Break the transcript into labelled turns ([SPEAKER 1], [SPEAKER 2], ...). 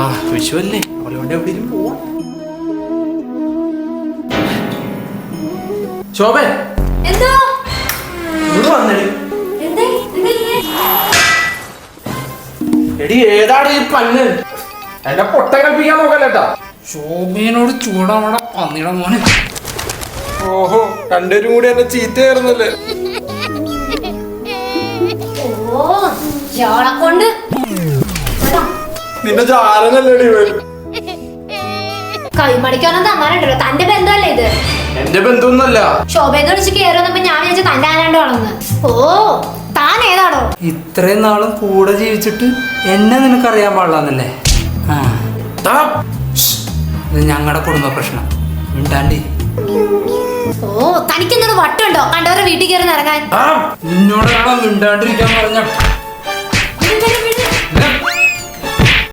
[SPEAKER 1] വിഷുവല്ലേ അവളുകൊണ്ട് എവിടെയും പോവാ. ശോഭ
[SPEAKER 2] എന്തോ
[SPEAKER 1] ഇങ്ങോട്ട് വന്നേ. എടി ഏതാണ് ഈ പന്ന്? എന്റെ പൊട്ട കൽപ്പിക്കാൻ നോക്കല്ലേട്ടാ.
[SPEAKER 3] ശോഭയോട് ചൂടാവണ പന്നിയുടെ മോനെ.
[SPEAKER 1] ഓഹോ, രണ്ടുപേരും കൂടി എന്നെ ചീത്ത കയറുന്നല്ലേ.
[SPEAKER 2] കൊണ്ട്
[SPEAKER 1] നിന്നെ ചാരനല്ലേടി
[SPEAKER 2] കൈമടിക്കാനും തന്നാനുണ്ടല്ലോ. തന്റെ ബന്ധമല്ലേ ഇത്?
[SPEAKER 1] എന്റെ ബന്ധുവൊന്നല്ല.
[SPEAKER 2] ശോഭയെന്ന് വിളിച്ച് കയറുന്നപ്പോ ഞാൻ വിചാരിച്ചു തന്റെ ആരാണ്ട് വളർന്ന്. ഓ, താൻ ഏതാണോ?
[SPEAKER 3] ഇത്രയും നാളും കൂടെ ജീവിച്ചിട്ട് എന്നെ നിനക്കറിയാൻ പാടില്ലെന്നല്ലേ? ഇത് ഞങ്ങളുടെ കുടുംബ പ്രശ്നം. മിണ്ടാണ്ടി.
[SPEAKER 2] ഓ, തനിക്കെന്തൊരു വട്ടുണ്ടോ കണ്ടവരുടെ വീട്ടിൽ കയറി ഇറങ്ങാൻ?
[SPEAKER 3] നിന്നോടാണോ മിണ്ടാണ്ടിരിക്കാൻ പറഞ്ഞ?